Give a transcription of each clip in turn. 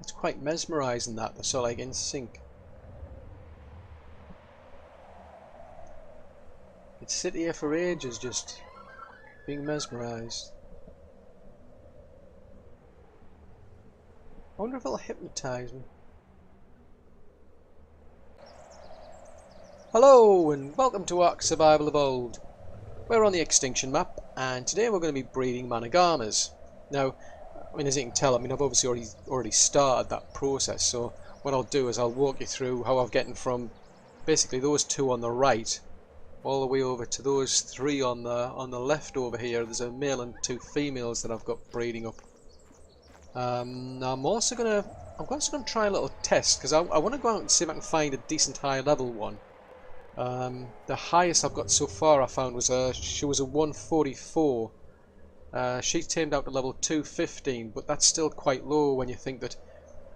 It's quite mesmerising that. They're sort of like in sync. Could sit here for ages just being mesmerised. I wonder if it'll hypnotise me. Hello and welcome to ARK Survival Evolved. We're on the Extinction map and today we're going to be breeding Managarmrs. Now, I mean, as you can tell, I've obviously already started that process, so what I'll do is I'll walk you through how I've gotten from basically those two on the right all the way over to those three on the left over here. There's a male and two females that I've got breeding up. I'm also gonna try a little test because I want to go out and see if I can find a decent high level one. The highest I've got so far I found was she was a 144. She tamed out to level 215, but that's still quite low when you think that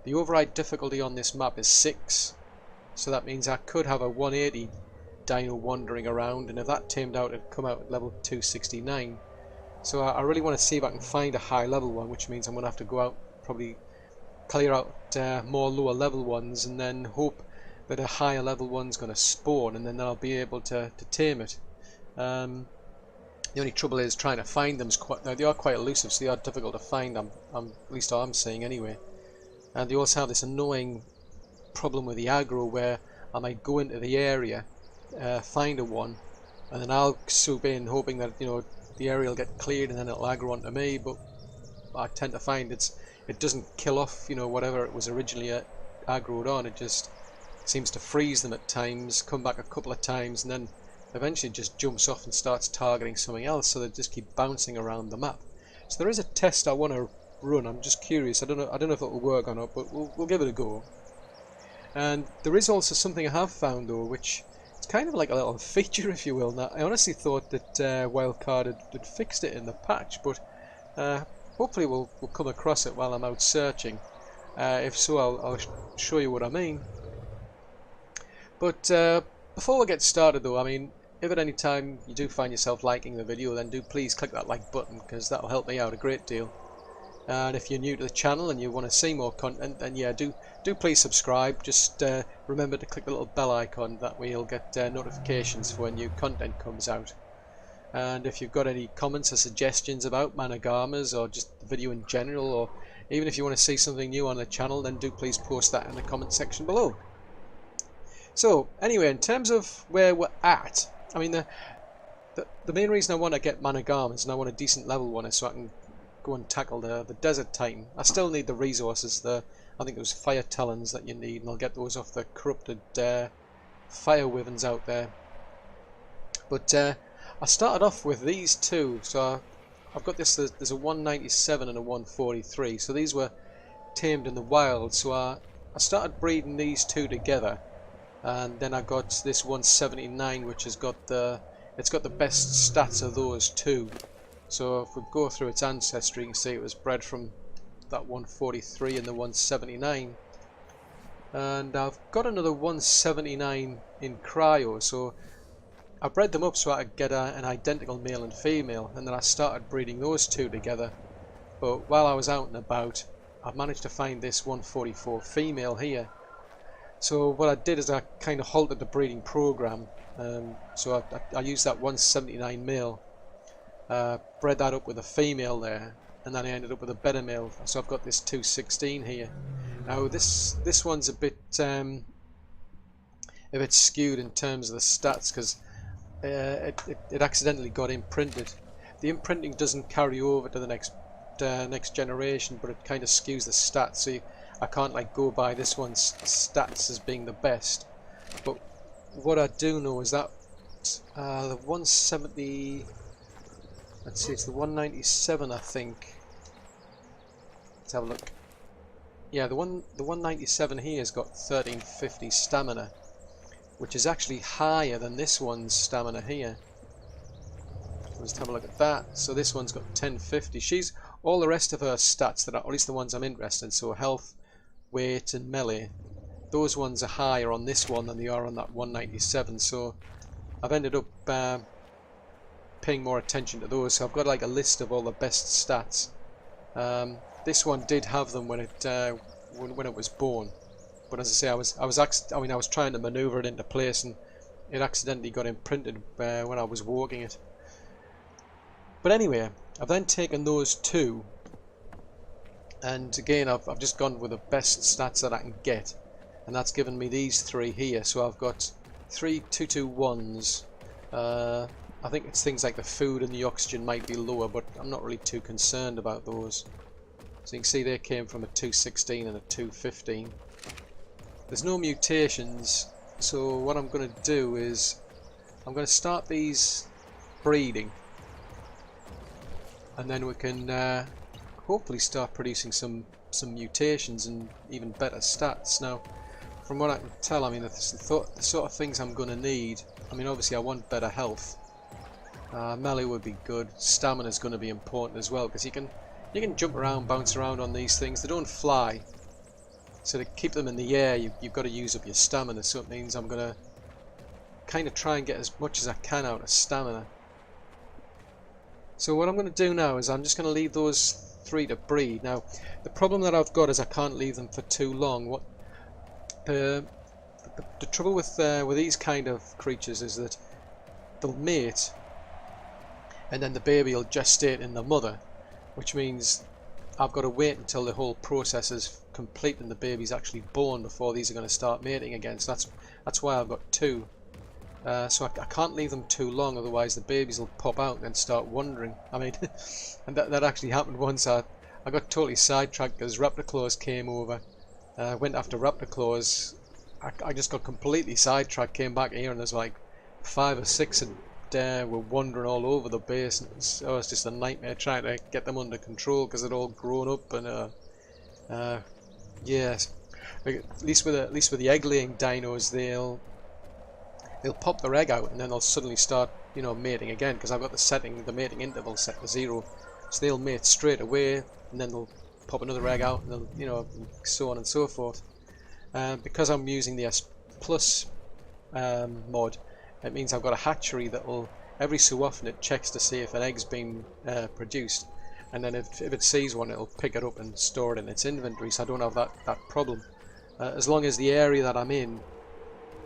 the override difficulty on this map is 6. So that means I could have a 180 dino wandering around, and if that tamed out it'd come out at level 269. So I really want to see if I can find a high level one, which means I'm going to have to go out, probably clear out more lower level ones, and then hope that a higher level one's going to spawn, and then I'll be able to tame it. The only trouble is trying to find them. They are quite elusive, so they are difficult to find. At least I'm seeing anyway. And they also have this annoying problem with the aggro where I might go into the area, find a one, and then I'll swoop in hoping that the area will get cleared and then it'll aggro onto me. But I tend to find it doesn't kill off whatever it was originally aggroed on. It just seems to freeze them at times, come back a couple of times, and then eventually just jumps off and starts targeting something else, so they just keep bouncing around the map. So there is a test I want to run. I'm just curious. I don't know if it'll work or not, but we'll give it a go. And there is also something I have found though, which it's kind of like a little feature, if you will. Now, I honestly thought that Wildcard had fixed it in the patch, but hopefully we'll come across it while I'm out searching. If so, I'll show you what I mean. But before we get started though, I mean, if at any time you do find yourself liking the video, then do please click that like button, because that'll help me out a great deal. And if you're new to the channel and you want to see more content, then yeah, do please subscribe. Just remember to click the little bell icon, that way you'll get notifications for when new content comes out. And if you've got any comments or suggestions about Managarmrs or just the video in general, or even if you want to see something new on the channel, then do please post that in the comment section below. So anyway, in terms of where we're at, I mean, the main reason I want to get Managarmrs and I want a decent level one is so I can go and tackle the desert titan. I still need the resources, I think it was fire talons that you need, and I'll get those off the corrupted fire wyverns out there. But I started off with these two, so I've got this. There's a 197 and a 143, so these were tamed in the wild. So I started breeding these two together. And then I got this 179, which has got the best stats of those two. So if we go through its ancestry, you can see it was bred from that 143 and the 179. And I've got another 179 in cryo, so I bred them up so I could get an identical male and female, and then I started breeding those two together. But while I was out and about, I've managed to find this 144 female here. So what I did is I kind of halted the breeding program. So I used that 179 male, bred that up with a female there, and then I ended up with a better male. So I've got this 216 here. Now this one's a bit skewed in terms of the stats, because it accidentally got imprinted. The imprinting doesn't carry over to the next generation, but it kind of skews the stats. So I can't like go by this one's stats as being the best. But what I do know is that the 170, let's see, it's the 197 I think. Let's have a look. Yeah, the 197 here has got 1350 stamina, which is actually higher than this one's stamina here. Let's have a look at that. So this one's got 1050. She's all the rest of her stats that are, or at least the ones I'm interested in, so health, weight and melee, those ones are higher on this one than they are on that 197, so I've ended up paying more attention to those. So I've got like a list of all the best stats. This one did have them when it when it was born. But as I say, I was trying to maneuver it into place, and it accidentally got imprinted when I was walking it. But anyway, I've then taken those two, and again I've just gone with the best stats that I can get, and that's given me these three here. So I've got 3 221s. I think it's things like the food and the oxygen might be lower, but I'm not really too concerned about those. So you can see they came from a 216 and a 215. There's no mutations, so what I'm going to do is I'm going to start these breeding, and then we can hopefully start producing some mutations and even better stats. Now, from what I can tell, I mean, the sort of things I'm going to need, I mean, obviously I want better health. Melee would be good. Stamina is going to be important as well, because you can jump around, bounce around on these things. They don't fly, so to keep them in the air, you've got to use up your stamina. So it means I'm going to kind of try and get as much as I can out of stamina. So what I'm going to do now is I'm just going to leave those 3 to breed. Now, the problem that I've got is I can't leave them for too long. The trouble with these kind of creatures is that they'll mate, and then the baby will gestate in the mother, which means I've got to wait until the whole process is complete and the baby's actually born before these are going to start mating again. So that's why I've got 2. So I can't leave them too long, otherwise the babies will pop out and start wandering. I mean, and that actually happened once. I got totally sidetracked because raptor claws came over. Went after raptor claws. I just got completely sidetracked, came back here, and there's like 5 or 6 and were wandering all over the base. And it was just a nightmare trying to get them under control because they'd all grown up. And yes, at least with the egg-laying dinos, they'll pop their egg out and then they'll suddenly start, you know, mating again, because I've got the mating interval set to 0. So they'll mate straight away, and then they'll pop another egg out, and they'll, you know, so on and so forth. Because I'm using the S Plus mod, it means I've got a hatchery that will, every so often it checks to see if an egg's been produced, and then if it sees one, it'll pick it up and store it in its inventory, so I don't have that problem. As long as the area that I'm in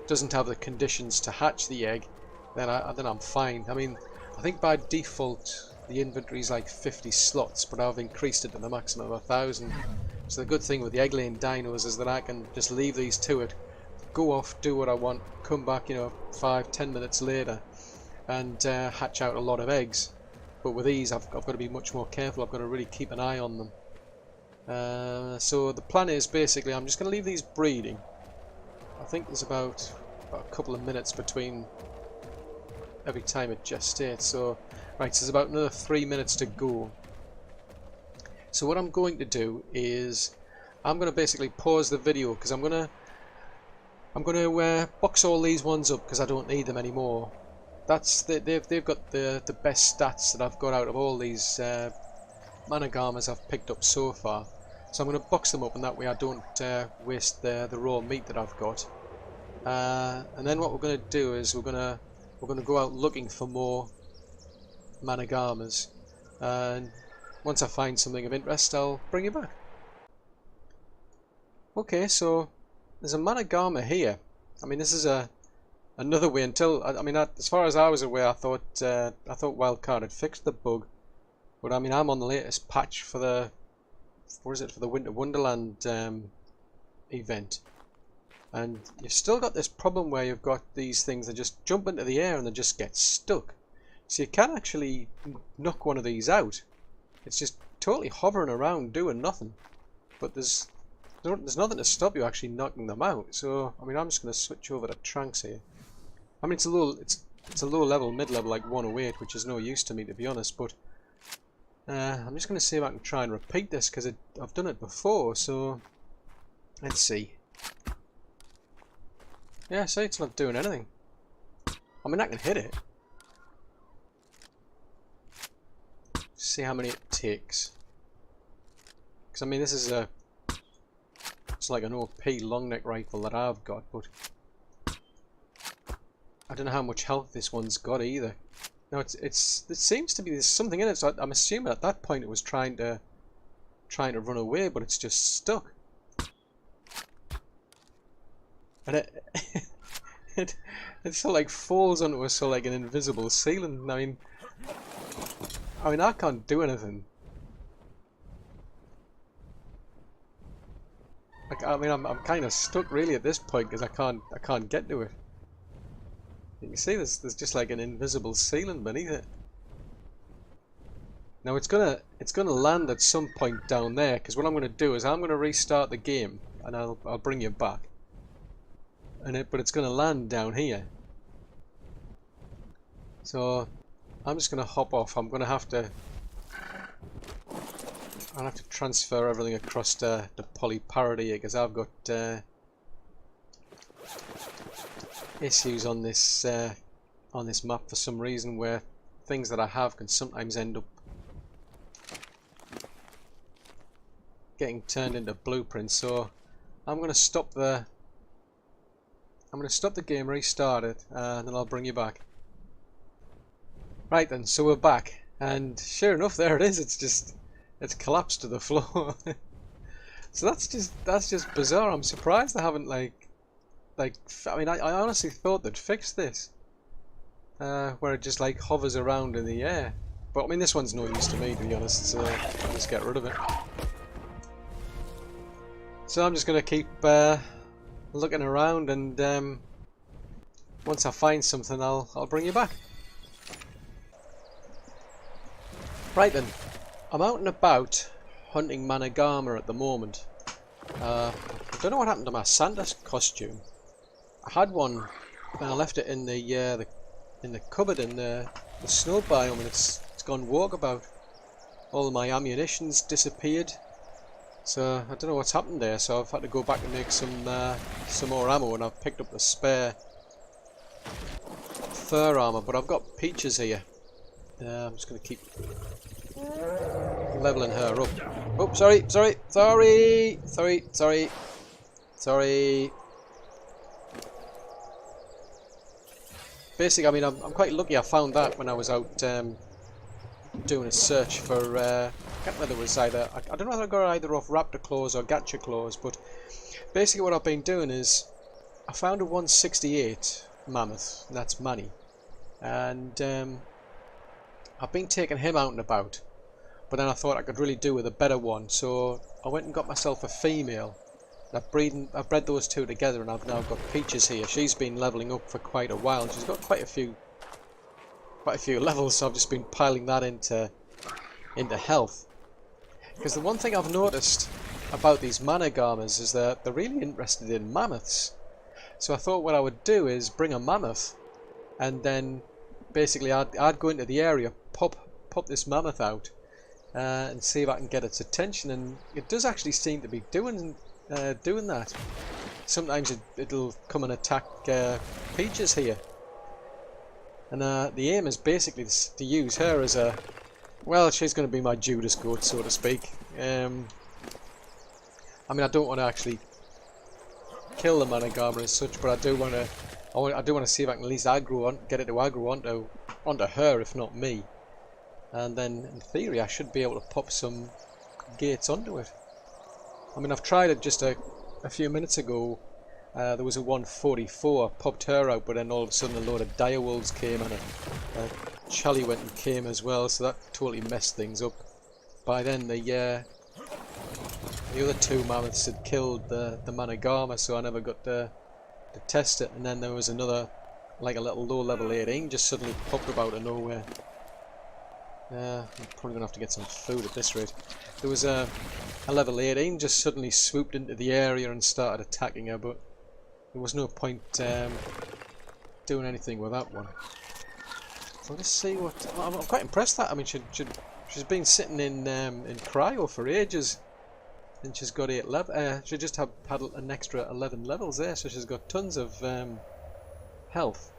doesn't have the conditions to hatch the egg, then I'm fine. I mean, I think by default the inventory is like 50 slots, but I've increased it to the maximum of 1,000. So the good thing with the egg-laying dinos is that I can just leave these to it, go off, do what I want, come back, you know, 5-10 minutes later, and hatch out a lot of eggs. But with these, I've got to be much more careful. I've got to really keep an eye on them. So the plan is basically I'm just going to leave these breeding. I think there's about a couple of minutes between every time it gestates. So right, so there's about another 3 minutes to go. So what I'm going to do is I'm going to basically pause the video, because I'm going to box all these ones up because I don't need them anymore. They've got the best stats that I've got out of all these Managarmrs I've picked up so far. So I'm going to box them up, and that way I don't waste the raw meat that I've got. And then what we're going to do is we're going to go out looking for more Managarmrs, and once I find something of interest, I'll bring you back. Okay, so there's a Managarmr here. I mean, this is another way. Until I mean, as far as I was aware, I thought Wildcard had fixed the bug, but I mean, I'm on the latest patch for the for the Winter Wonderland event, and you've still got this problem where you've got these things that just jump into the air and they just get stuck. So you can actually knock one of these out. It's just totally hovering around doing nothing, but there's nothing to stop you actually knocking them out. So I mean, I'm just going to switch over to Tranks here. I mean, it's a low level, mid level, like 108, which is no use to me, to be honest. But I'm just going to see if I can try and repeat this, because I've done it before. So let's see. Yeah, see, it's not doing anything. I mean, I can hit it. See how many it takes. Because I mean, this is it's like an OP long neck rifle that I've got, but I don't know how much health this one's got either. No, it seems to be there's something in it. So I'm assuming at that point it was trying to run away, but it's just stuck. and it it sort of like falls onto a sort of like an invisible ceiling. I mean I can't do anything. Like, I mean I'm kind of stuck really at this point because I can't get to it. You can see there's just like an invisible ceiling beneath it. Now it's gonna land at some point down there, because what I'm gonna do is I'm gonna restart the game and I'll bring you back. But it's gonna land down here. So I'm just gonna hop off. I'll have to transfer everything across to the polyparity here, because I've got issues on this map for some reason, where things that I have can sometimes end up getting turned into blueprints. So I'm going to stop the game, restart it, and then I'll bring you back. Right then, so we're back, and sure enough, there it is. It's collapsed to the floor. So that's just bizarre. I'm surprised they haven't I mean, I honestly thought they'd fix this, where it just like hovers around in the air. But I mean, this one's no use to me, to be honest. So I'll just get rid of it. So I'm just gonna keep looking around, and once I find something, I'll bring you back. Right then, I'm out and about hunting Managarmr at the moment. I don't know what happened to my Santa costume. I had one, and I left it in the cupboard in the snow biome, and it's gone walkabout. All of my ammunition's disappeared, so I don't know what's happened there. So I've had to go back and make some more ammo, and I've picked up the spare fur armor. But I've got Peaches here. I'm just going to keep leveling her up. Oh, sorry. Basically, I mean, I'm quite lucky. I found that when I was out doing a search for. I can't remember whether it was either. I don't know if I got either off raptor claws or gacha claws, but basically, what I've been doing is I found a 168 mammoth. And that's Manny, and I've been taking him out and about. But then I thought I could really do with a better one, so I went and got myself a female. I've bred those two together, and I've now got Peaches here. She's been leveling up for quite a while, and she's got quite a few levels. So I've just been piling that into health. Because the one thing I've noticed about these Managarmrs is that they're really interested in mammoths. So I thought what I would do is bring a mammoth, and then basically I'd go into the area, pop this mammoth out, and see if I can get its attention. And it does actually seem to be doing that. Sometimes it'll come and attack Peaches here, and the aim is basically to use her as a, well, she's going to be my Judas goat, so to speak. I mean, I don't want to actually kill the Managarmr as such, but I do want to see if I can at least get it to aggro onto her, if not me. And then, in theory, I should be able to pop some gates onto it. I mean, I've tried it just a few minutes ago. There was a 144, I popped her out, but then all of a sudden a load of direwolves came, and a Charlie went and came as well, so that totally messed things up. By then, the other two mammoths had killed the Managarmr, so I never got to test it. And then there was another, like a little low level 18, just suddenly popped up out of nowhere. I'm probably going to have to get some food at this rate. There was a level 18 just suddenly swooped into the area and started attacking her, but there was no point doing anything with that one. So let's see what... I'm quite impressed that. I mean, she's been sitting in cryo for ages, and she's got 8 levels. She just had an extra 11 levels there, so she's got tons of health,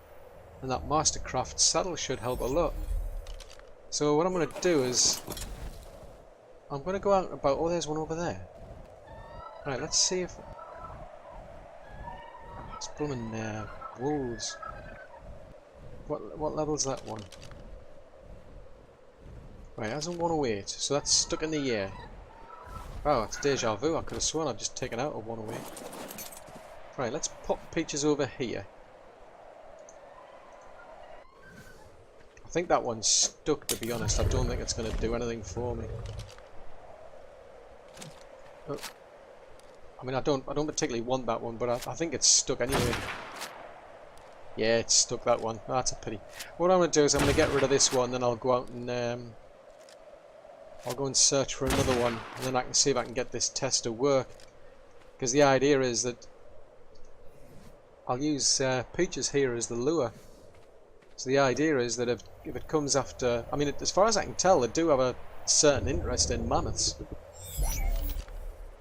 and that Mastercraft saddle should help a lot. So what I'm going to do is, I'm going to go out about... Oh, there's one over there. Right, let's see if... It's blooming wolves. What level's that one? Right, that's a 108, so that's stuck in the air. Oh, it's deja vu. I could have sworn I'd just taken out a 108. Right, let's pop Peaches over here. I think that one's stuck, to be honest. I don't think it's going to do anything for me. Oh. I mean, I don't particularly want that one, but I think it's stuck anyway. Yeah, it's stuck, that one. Oh, that's a pity. What I'm going to do is I'm going to get rid of this one, then I'll go out and I'll go and search for another one, and then I can see if I can get this test to work. Because the idea is that I'll use Peaches here as the lure. So the idea is that if it comes after... I mean, as far as I can tell, they do have a certain interest in mammoths.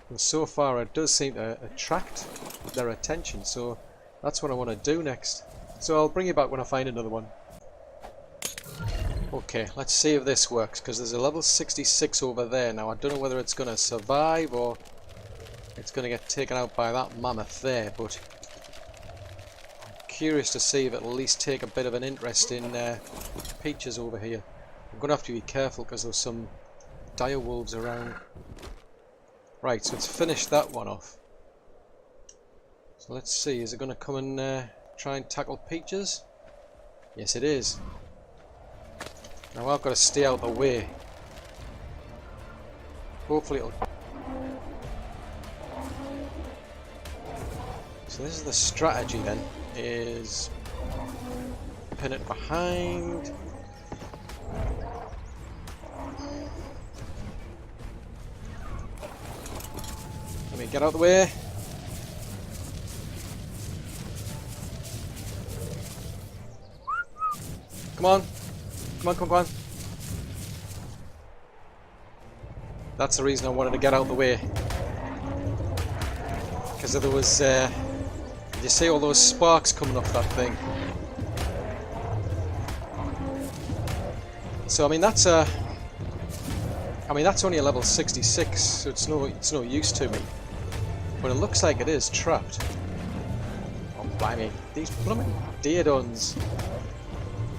And so far it does seem to attract their attention, so that's what I want to do next. So I'll bring you back when I find another one. Okay, let's see if this works, because there's a level 66 over there. Now I don't know whether it's going to survive or it's going to get taken out by that mammoth there, but I'm curious to see if it'll at least take a bit of an interest in Peaches over here. I'm going to have to be careful because there's some dire wolves around. Right, so it's finished that one off. So let's see, is it going to come and try and tackle Peaches? Yes, it is. Now I've got to stay out of the way. Hopefully it'll... So this is the strategy then, is pin it behind. Let me get out of the way. Come on. Come on, come on. That's the reason I wanted to get out of the way. Because there was, you see all those sparks coming off that thing. So I mean that's only a level 66, so it's no use to me. But it looks like it is trapped. Oh blimey, these blooming deodons.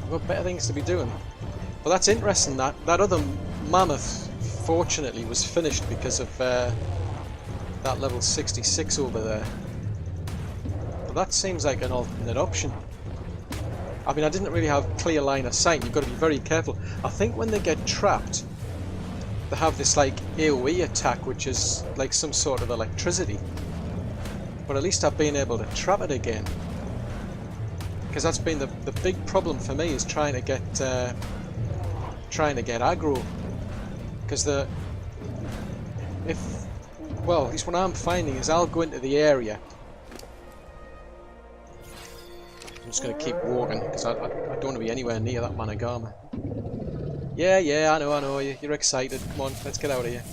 I've got better things to be doing. But that's interesting, that other mammoth fortunately was finished because of that level 66 over there. But that seems like an alternate option. I mean, I didn't really have clear line of sight. You've got to be very careful. I think when they get trapped, they have this like AoE attack, which is like some sort of electricity. But at least I've been able to trap it again. Because that's been the big problem for me, is trying to get aggro. Because well, at least what I'm finding is I'll go into the area. I'm just going to keep walking because I don't want to be anywhere near that Managarmr. Yeah, I know. You're excited. Come on, let's get out of here.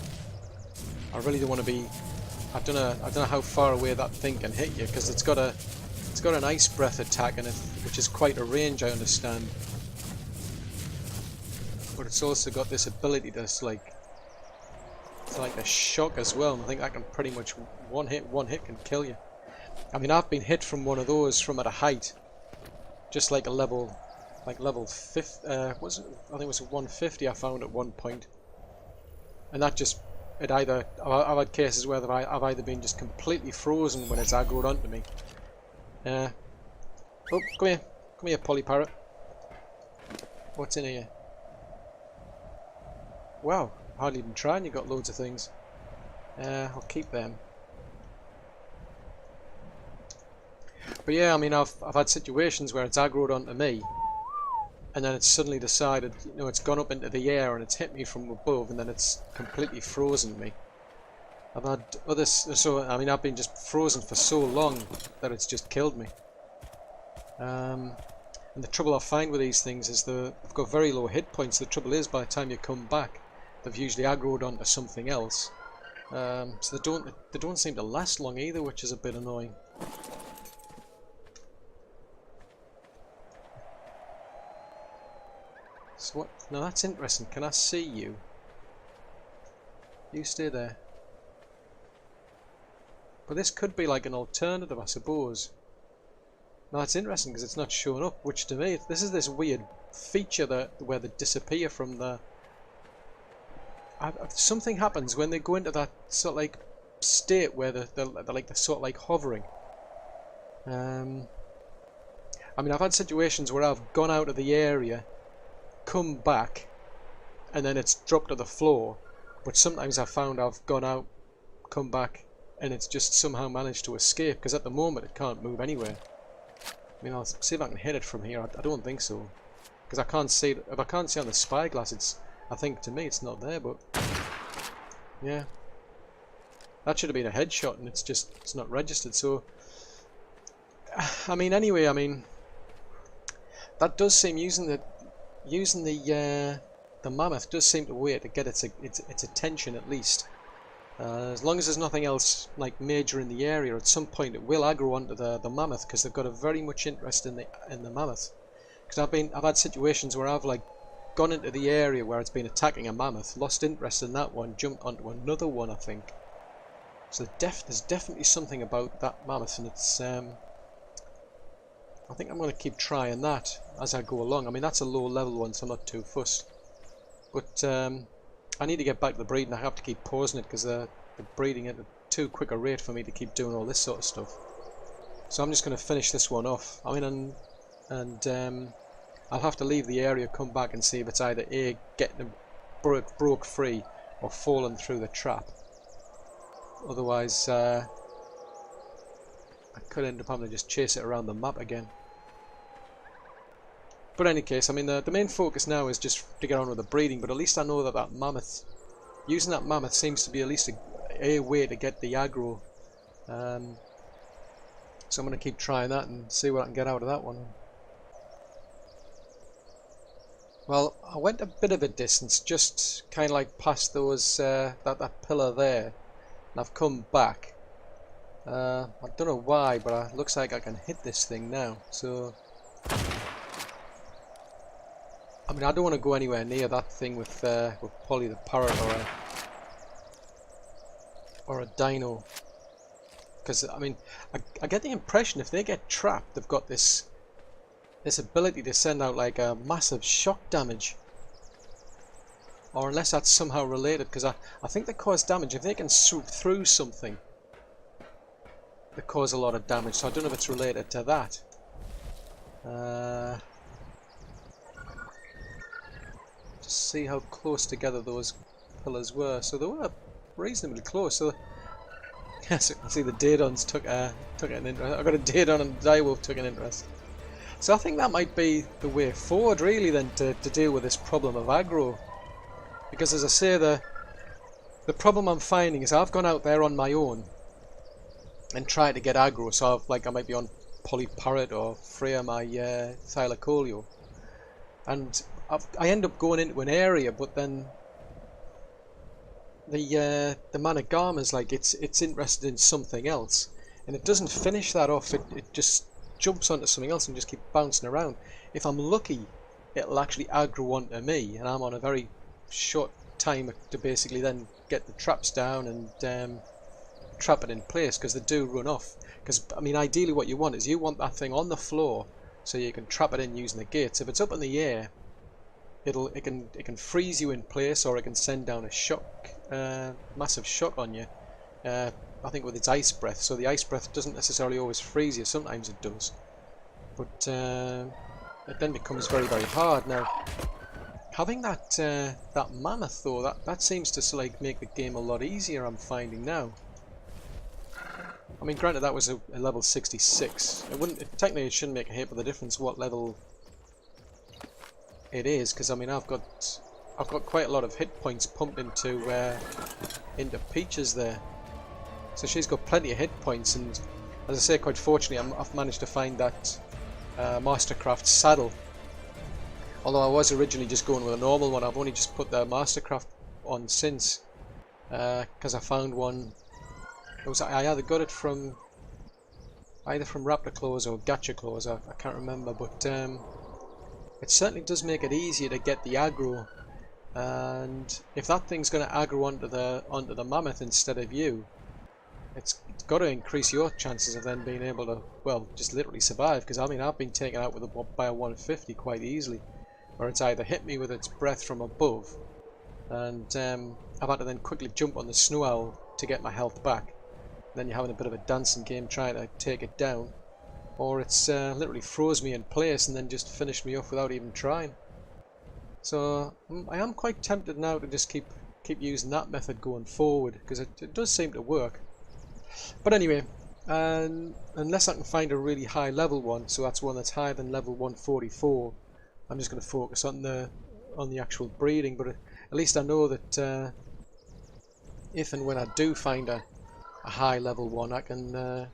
I really don't want to be. I don't know how far away that thing can hit you, because it's got an ice breath attack in it, which is quite a range, I understand. But it's also got this ability that's like a shock as well, and I think that can pretty much one hit can kill you. I mean, I've been hit from one of those from at a height, just like a level 50. Was it? I think it was 150. I found at one point, and that just I've had cases where I've either been just completely frozen when it's aggroed onto me. Oh, come here, Polly Parrot. What's in here? Wow, hardly even tried. You got loads of things. I'll keep them. But yeah, I mean, I've had situations where it's aggroed onto me, and then it's suddenly decided, it's gone up into the air and it's hit me from above, and then it's completely frozen me. I've had others, so I mean, I've been just frozen for so long that it's just killed me. And the trouble I find with these things is they've got very low hit points. The trouble is, by the time you come back, they've usually aggroed onto something else. So they don't seem to last long either, which is a bit annoying. So what? Now that's interesting. Can I see you? You stay there. But this could be like an alternative, I suppose. Now that's interesting because it's not showing up, which to me, this is this weird feature where they disappear from the... something happens when they go into that sort of like state where they're sort of like hovering. I mean, I've had situations where I've gone out of the area, come back, and then it's dropped to the floor. But sometimes I've found I've gone out, come back, and it's just somehow managed to escape, because at the moment it can't move anywhere. I mean, I'll see if I can hit it from here. I don't think so, because I can't see it. If I can't see on the spyglass, I think to me it's not there. But yeah, that should have been a headshot, and it's not registered. So I mean, anyway, I mean, that does seem using the mammoth does seem to way to get its attention at least. As long as there's nothing else like major in the area, at some point it will aggro onto the mammoth, because they've got a very much interest in the mammoth. Because I've had situations where I've like gone into the area where it's been attacking a mammoth, lost interest in that one, jumped onto another one, I think. So there's definitely something about that mammoth, and it's I think I'm going to keep trying that as I go along. I mean, that's a low level one, so I'm not too fussed. But I need to get back to the breeding. I have to keep pausing it because they're breeding at a too quick a rate for me to keep doing all this sort of stuff. So I'm just going to finish this one off. I mean, and I'll have to leave the area, come back and see if it's either A, getting them broke free, or falling through the trap. Otherwise, I could end up having to just chase it around the map again. But in any case, I mean, the main focus now is just to get on with the breeding, but at least I know that mammoth, using that mammoth seems to be at least a way to get the aggro. So I'm going to keep trying that and see what I can get out of that one. Well, I went a bit of a distance, just kind of like past those that pillar there, and I've come back. I don't know why, but it looks like I can hit this thing now. So I mean, I don't want to go anywhere near that thing with Polly the parrot or a dino, because I mean, I get the impression if they get trapped, they've got this ability to send out like a massive shock damage, or unless that's somehow related, because I think they cause damage if they can swoop through something. They cause a lot of damage, so I don't know if it's related to that. Just see how close together those pillars were. So they were reasonably close. So yes, I can see the Daedons took an interest. I got a Daedon and Direwolf took an interest. So I think that might be the way forward, really, then, to deal with this problem of aggro. Because as I say, the problem I'm finding is I've gone out there on my own and tried to get aggro. So I might be on Polyparrot or Freya, my Thylacoleo, and I end up going into an area, but then the Managarmrs, like it's interested in something else, and it doesn't finish that off. It just jumps onto something else and just keep bouncing around. If I'm lucky, it'll actually aggro onto me, and I'm on a very short time to basically then get the traps down and trap it in place, because they do run off. Because I mean, ideally what you want is you want that thing on the floor so you can trap it in using the gates. If it's up in the air, it can freeze you in place, or it can send down a shock, massive shock on you. I think with its ice breath. So the ice breath doesn't necessarily always freeze you. Sometimes it does, but it then becomes very, very hard. Now, having that that mammoth though, that seems to make the game a lot easier, I'm finding now. I mean, granted that was a level 66. Technically it shouldn't make a heap of the difference what level it is, because I mean I've got quite a lot of hit points pumped into Peaches there, so she's got plenty of hit points. And as I say, quite fortunately, I've managed to find that Mastercraft saddle. Although I was originally just going with a normal one, I've only just put the Mastercraft on since, because I found one. I either got it from Raptor Claws or Gacha Claws, I can't remember, but it certainly does make it easier to get the aggro. And if that thing's going to aggro onto the mammoth instead of you, it's got to increase your chances of then being able to, well, just literally survive. Because I mean, I've been taken out by a 150 quite easily, where it's either hit me with its breath from above, and I've had to then quickly jump on the snow owl to get my health back. Then you're having a bit of a dancing game trying to take it down. or it's literally froze me in place and then just finished me off without even trying. So I am quite tempted now to just keep using that method going forward, because it does seem to work. But anyway, unless I can find a really high level one, so that's one that's higher than level 144, I'm just going to focus on the actual breeding. But at least I know that if and when I do find a high level one, I can oh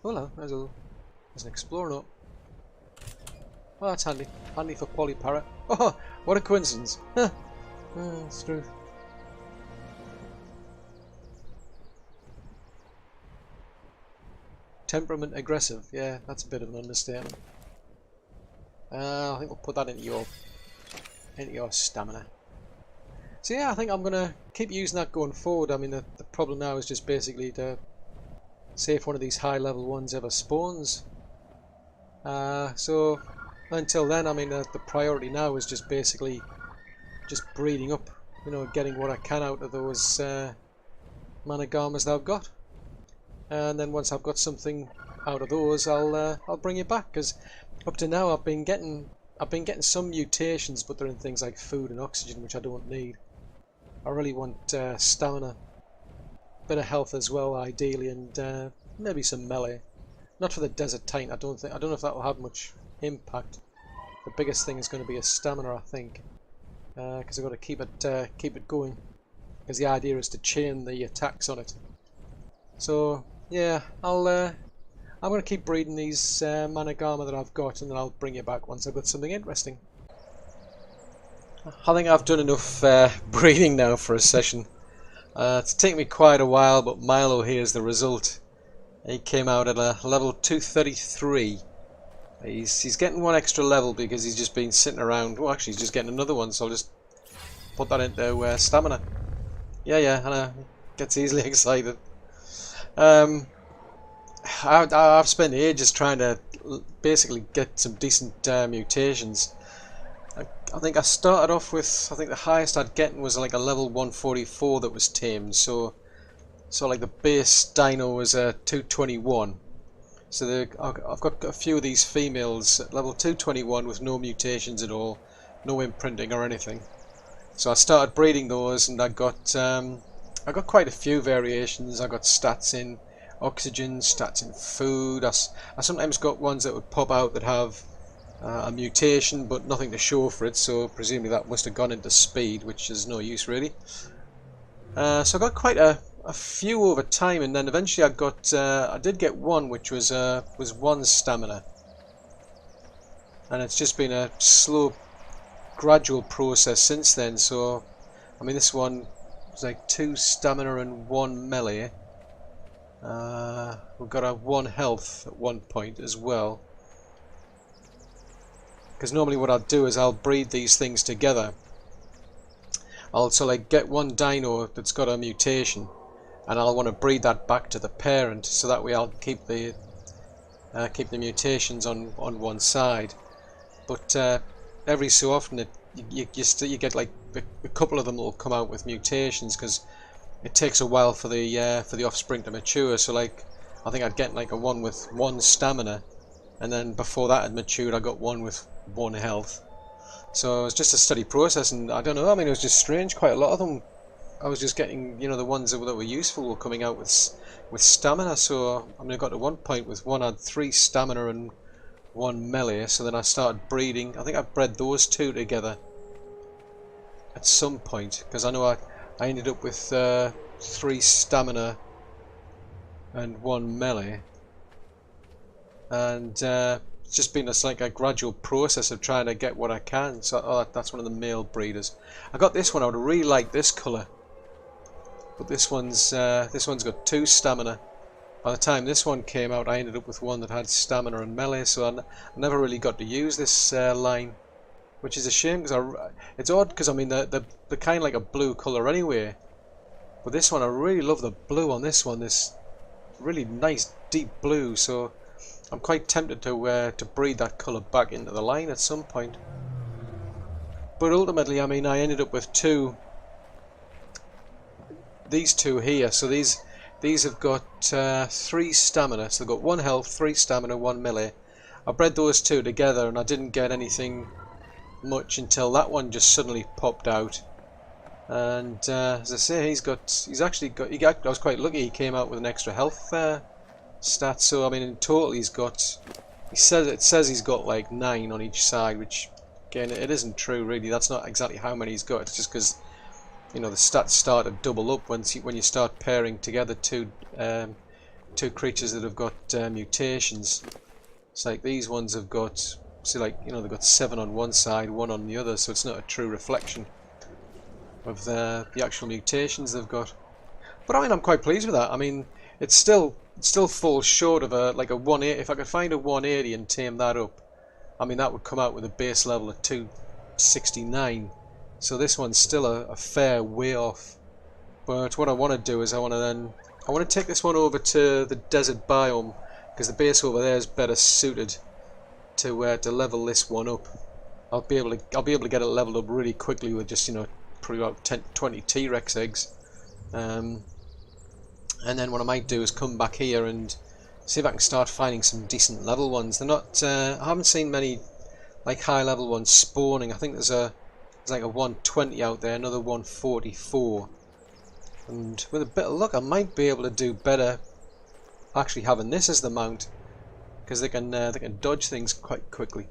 no, there's an explorer note. Oh, that's handy for polypara. Oh, what a coincidence. Huh. Oh, that's true. Temperament aggressive, yeah, that's a bit of an understatement. I think we'll put that into your stamina. So yeah, I think I'm gonna keep using that going forward. I mean, the problem now is just basically to see if one of these high level ones ever spawns. So until then, I mean, the priority now is just basically just breeding up, you know, getting what I can out of those Managarmrs that I've got. And then once I've got something out of those, I'll bring it back, because up to now I've been getting some mutations, but they're in things like food and oxygen, which I don't need. I really want stamina, bit of health as well, ideally, and maybe some melee. Not for the desert titan. I don't know if that will have much impact. The biggest thing is going to be a stamina, I think, because I've got to keep it going, because the idea is to chain the attacks on it. So yeah, I'm going to keep breeding these Managarmr that I've got, and then I'll bring you back once I've got something interesting. I think I've done enough breeding now for a session. It's taken me quite a while, but Milo here is the result. He came out at a level 233. He's getting one extra level because he's just been sitting around. Oh, actually, he's just getting another one, so I'll just put that into stamina. Yeah, I know. Gets easily excited. I've spent ages trying to basically get some decent mutations. I think I started off with, I think the highest I'd gotten was like a level 144 that was tamed, so like the base dino was a 221. So I've got a few of these females at level 221 with no mutations at all, no imprinting or anything. So I started breeding those, and I got quite a few variations. I got stats in oxygen, stats in food. I sometimes got ones that would pop out that have a mutation but nothing to show for it, so presumably that must have gone into speed, which is no use really. So I got quite a few over time, and then eventually I did get one which was 1 stamina, and it's just been a slow gradual process since then. So I mean, this one was like 2 stamina and 1 melee. We've got a 1 health at one point as well, because normally what I'll do is I'll breed these things together. I'll like get one dino that's got a mutation, and I'll want to breed that back to the parent, so that way I'll keep the mutations on one side. But every so often you get like a couple of them that will come out with mutations, because it takes a while for the offspring to mature. So like, I think I'd get like a one with 1 stamina, and then before that had matured I got one with 1 health. So it's just a steady process, and I don't know, I mean, it was just strange. Quite a lot of them I was just getting, you know, the ones that were useful were coming out with stamina. So I mean, I got to one point with one had 3 stamina and 1 melee, so then I started breeding. I think I bred those 2 together at some point, because I know I ended up with 3 stamina and 1 melee, and it's just been like a gradual process of trying to get what I can. So that's one of the male breeders. I got this one. I would really like this colour, but this one's got 2 stamina. By the time this one came out, I ended up with one that had stamina and melee, so I never really got to use this line, which is a shame, because it's odd, because I mean they're kind of like a blue colour anyway, but this one, I really love the blue on this one, this really nice deep blue. So I'm quite tempted to breed that colour back into the line at some point. But ultimately, I mean, I ended up with these two here. So these have got 3 stamina, so they've got 1 health, 3 stamina, 1 melee, I bred those two together and I didn't get anything much until that one just suddenly popped out. And as I say, he's actually got, I was quite lucky he came out with an extra health stat, so I mean in total it says he's got like 9 on each side, which again it isn't true really. That's not exactly how many he's got. It's just because, you know, the stats start to double up when you start pairing together two creatures that have got mutations. It's like these ones have got, see, like, you know, they've got 7 on one side, 1 on the other, so it's not a true reflection of the actual mutations they've got. But I mean, I'm quite pleased with that. I mean, it still falls short of a 180. If I could find a 180 and tame that up, I mean, that would come out with a base level of 269. So this one's still a fair way off. But what I want to do is I want to take this one over to the desert biome, because the base over there is better suited to level this one up. I'll be able to get it leveled up really quickly with just, you know, probably about 10-20 T-Rex eggs. And then what I might do is come back here and see if I can start finding some decent level ones. They're not, I haven't seen many like high level ones spawning. I think there's like a 120 out there, another 144. And with a bit of luck I might be able to do better actually having this as the mount, because they can dodge things quite quickly.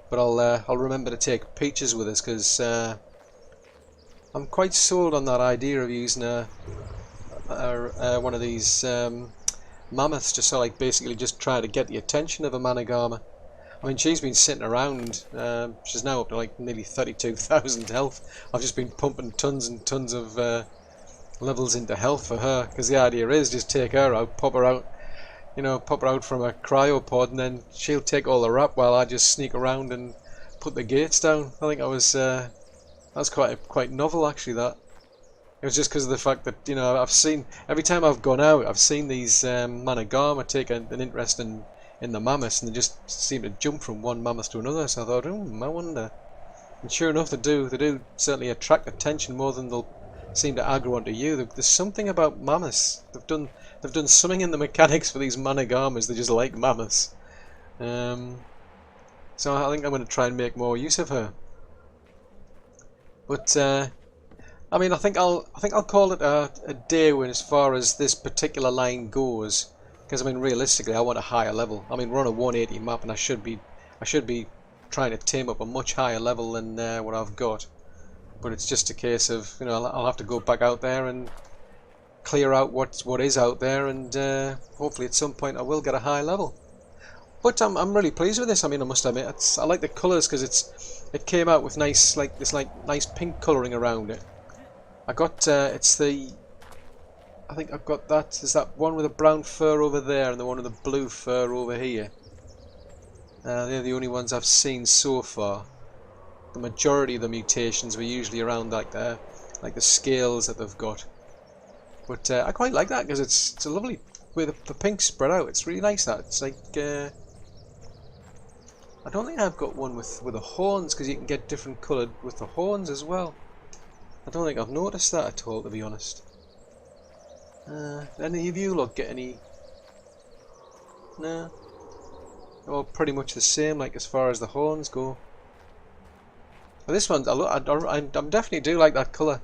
But I'll remember to take Peaches with us, because I'm quite sold on that idea of using one of these mammoths to sort of like basically just try to get the attention of a Managarmr. I mean, she's been sitting around, she's now up to like nearly 32,000 health. I've just been pumping tons and tons of levels into health for her, because the idea is just take her out, pop her out, you know, pop her out from a cryopod, and then she'll take all the rap while I just sneak around and put the gates down. I think that's quite novel actually. That it was just because of the fact that, you know, I've seen every time I've gone out, I've seen these Managarmr take an interest in the mammoths, and they just seem to jump from one mammoth to another. So I thought, I wonder. And sure enough, they do certainly attract attention more than they'll seem to aggro onto you. There's something about mammoths. They've done something in the mechanics for these Managarmrs. They just like mammoths. So I think I'm going to try and make more use of her. But I mean, I think I'll call it a day when, as far as this particular line goes, because I mean, realistically, I want a higher level. I mean, we're on a 180 map, and I should be trying to tame up a much higher level than what I've got. But it's just a case of, you know, I'll have to go back out there and clear out what is out there, and hopefully at some point I will get a high level. But I'm really pleased with this. I mean, I must admit, I like the colours, because it came out with nice nice pink colouring around it. I got I think I've got that. There's that one with the brown fur over there, and the one with the blue fur over here. They're the only ones I've seen so far. The majority of the mutations were usually around like the scales that they've got. But I quite like that, because it's a lovely way the pink spread out. It's really nice. That it's like I don't think I've got one with the horns, because you can get different coloured with the horns as well. I don't think I've noticed that at all, to be honest. Any of you lot get any? No. They're all pretty much the same, like as far as the horns go. But this one, I definitely do like that colour.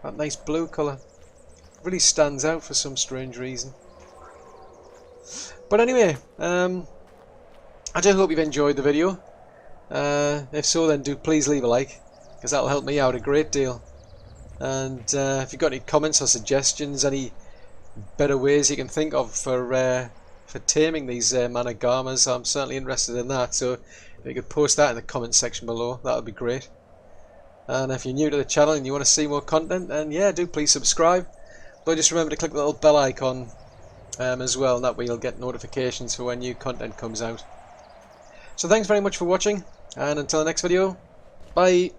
That nice blue colour. Really stands out for some strange reason. But anyway, I do hope you've enjoyed the video. If so, then do please leave a like, because that'll help me out a great deal. And if you've got any comments or suggestions, any better ways you can think of for taming these Managarmrs, I'm certainly interested in that. So if you could post that in the comment section below, that would be great. And if you're new to the channel and you want to see more content, then yeah, do please subscribe. But just remember to click the little bell icon as well, and that way you'll get notifications for when new content comes out. So thanks very much for watching, and until the next video, bye!